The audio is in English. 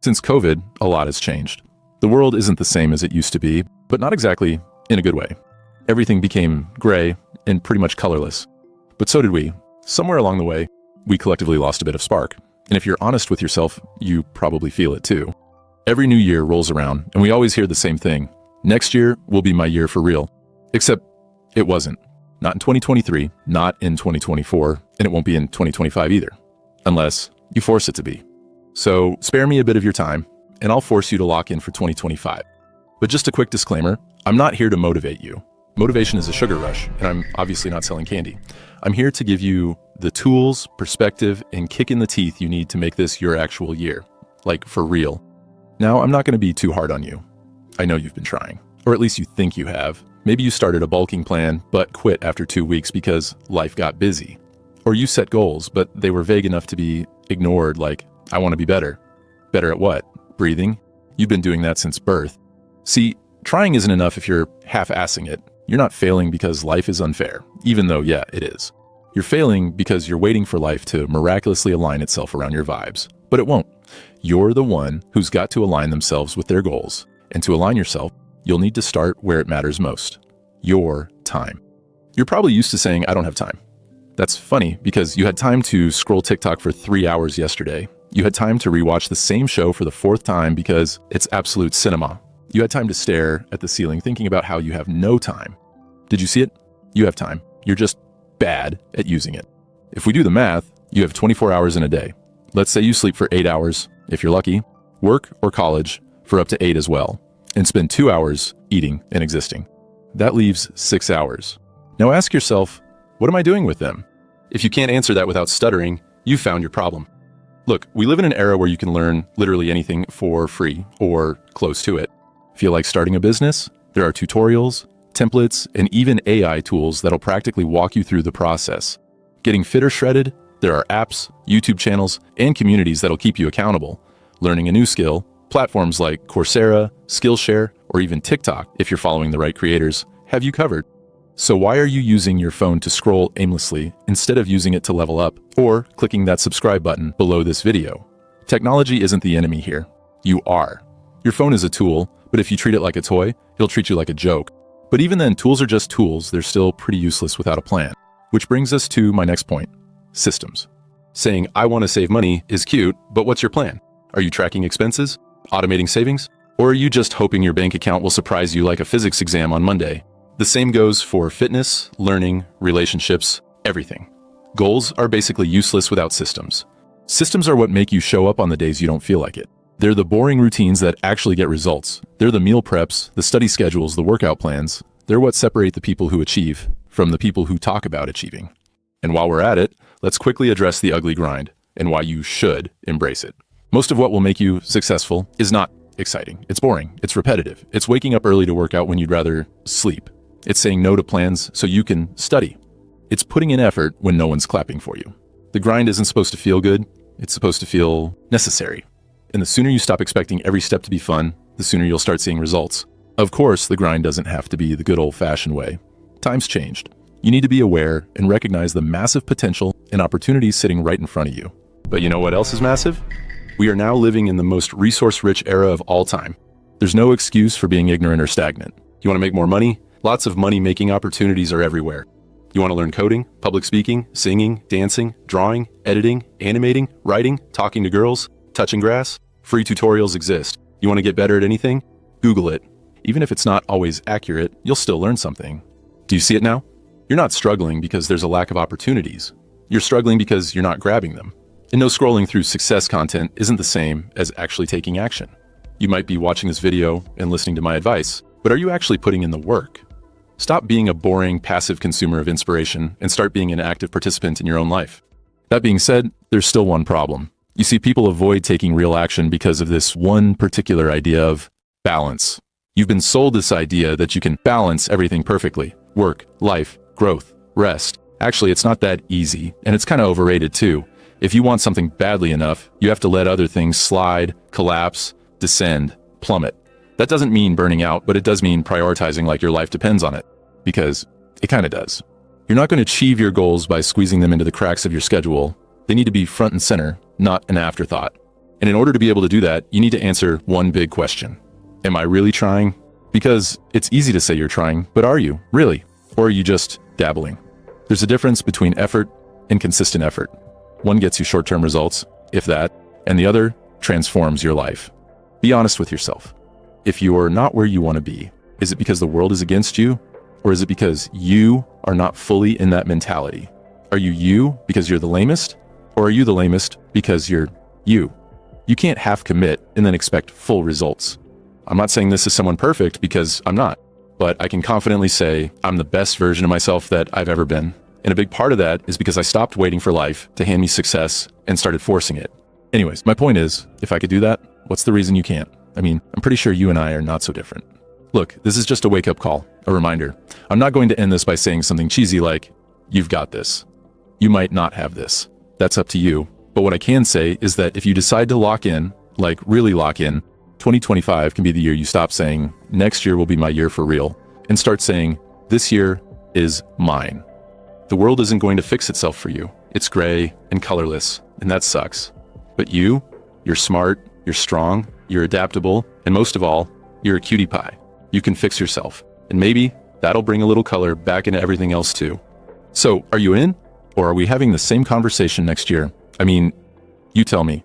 Since COVID, a lot has changed. The world isn't the same as it used to be, but not exactly in a good way. Everything became gray and pretty much colorless. But so did we. Somewhere along the way, we collectively lost a bit of spark. And if you're honest with yourself, you probably feel it too. Every new year rolls around, and we always hear the same thing. Next year will be my year for real. Except it wasn't. Not in 2023, not in 2024, and it won't be in 2025 either. Unless you force it to be. So spare me a bit of your time, and I'll force you to lock in for 2025. But just a quick disclaimer, I'm not here to motivate you. Motivation is a sugar rush, and I'm obviously not selling candy. I'm here to give you the tools, perspective, and kick in the teeth you need to make this your actual year. Like, for real. Now, I'm not going to be too hard on you. I know you've been trying. Or at least you think you have. Maybe you started a bulking plan, but quit after 2 weeks because life got busy. Or you set goals, but they were vague enough to be ignored, like, I want to be better. Better at what? Breathing? You've been doing that since birth. See, trying isn't enough if you're half-assing it. You're not failing because life is unfair, even though, yeah, it is. You're failing because you're waiting for life to miraculously align itself around your vibes. But it won't. You're the one who's got to align themselves with their goals. And to align yourself, you'll need to start where it matters most. Your time. You're probably used to saying, I don't have time. That's funny because you had time to scroll TikTok for 3 hours yesterday. You had time to rewatch the same show for the 4th time because it's absolute cinema. You had time to stare at the ceiling thinking about how you have no time. Did you see it? You have time. You're just bad at using it. If we do the math, you have 24 hours in a day. Let's say you sleep for 8 hours, if you're lucky, work or college for up to 8 as well, and spend 2 hours eating and existing. That leaves 6 hours. Now ask yourself, what am I doing with them? If you can't answer that without stuttering, you've found your problem. Look, we live in an era where you can learn literally anything for free or close to it. Feel like starting a business? There are tutorials, templates, and even AI tools that'll practically walk you through the process. Getting fit or shredded? There are apps, YouTube channels, and communities that'll keep you accountable. Learning a new skill? Platforms like Coursera, Skillshare, or even TikTok, if you're following the right creators, have you covered. So why are you using your phone to scroll aimlessly instead of using it to level up or clicking that subscribe button below this video? Technology isn't the enemy here. You are. Your phone is a tool, but if you treat it like a toy, it'll treat you like a joke. But even then, tools are just tools. They're still pretty useless without a plan. Which brings us to my next point, systems. Saying, I want to save money is cute, but what's your plan? Are you tracking expenses? Automating savings? Or are you just hoping your bank account will surprise you like a physics exam on Monday? The same goes for fitness, learning, relationships, everything. Goals are basically useless without systems. Systems are what make you show up on the days you don't feel like it. They're the boring routines that actually get results. They're the meal preps, the study schedules, the workout plans. They're what separate the people who achieve from the people who talk about achieving. And while we're at it, let's quickly address the ugly grind and why you should embrace it. Most of what will make you successful is not exciting. It's boring. It's repetitive. It's waking up early to work out when you'd rather sleep. It's saying no to plans so you can study. It's putting in effort when no one's clapping for you. The grind isn't supposed to feel good. It's supposed to feel necessary. And the sooner you stop expecting every step to be fun, the sooner you'll start seeing results. Of course, the grind doesn't have to be the good old-fashioned way. Time's changed. You need to be aware and recognize the massive potential and opportunities sitting right in front of you. But you know what else is massive? We are now living in the most resource-rich era of all time. There's no excuse for being ignorant or stagnant. You want to make more money? Lots of money-making opportunities are everywhere. You want to learn coding, public speaking, singing, dancing, drawing, editing, animating, writing, talking to girls, touching grass? Free tutorials exist. You want to get better at anything? Google it. Even if it's not always accurate, you'll still learn something. Do you see it now? You're not struggling because there's a lack of opportunities. You're struggling because you're not grabbing them. And no, scrolling through success content isn't the same as actually taking action. You might be watching this video and listening to my advice, but are you actually putting in the work? Stop being a boring, passive consumer of inspiration and start being an active participant in your own life. That being said, there's still one problem. You see, people avoid taking real action because of this one particular idea of balance. You've been sold this idea that you can balance everything perfectly. Work, life, growth, rest. Actually, it's not that easy, and it's kind of overrated too. If you want something badly enough, you have to let other things slide, collapse, descend, plummet. That doesn't mean burning out, but it does mean prioritizing like your life depends on it. Because it kind of does. You're not going to achieve your goals by squeezing them into the cracks of your schedule. They need to be front and center, not an afterthought. And in order to be able to do that, you need to answer one big question. Am I really trying? Because it's easy to say you're trying, but are you really? Or are you just dabbling? There's a difference between effort and consistent effort. One gets you short-term results, if that, and the other transforms your life. Be honest with yourself. If you are not where you want to be, is it because the world is against you? Or is it because you are not fully in that mentality? Are you because you're the lamest? Or are you the lamest because you're you? You can't half commit and then expect full results. I'm not saying this is someone perfect, because I'm not, but I can confidently say I'm the best version of myself that I've ever been. And a big part of that is because I stopped waiting for life to hand me success and started forcing it. Anyways, my point is, if I could do that, what's the reason you can't? I mean, I'm pretty sure you and I are not so different. Look, this is just a wake-up call, a reminder. I'm not going to end this by saying something cheesy like, you've got this. You might not have this. That's up to you. But what I can say is that if you decide to lock in, like really lock in, 2025 can be the year you stop saying, next year will be my year for real, and start saying, this year is mine. The world isn't going to fix itself for you. It's gray and colorless, and that sucks. But you're smart, you're strong, you're adaptable, and most of all, you're a cutie pie. You can fix yourself, and maybe that'll bring a little color back into everything else too. So, are you in? Or are we having the same conversation next year? I mean, you tell me.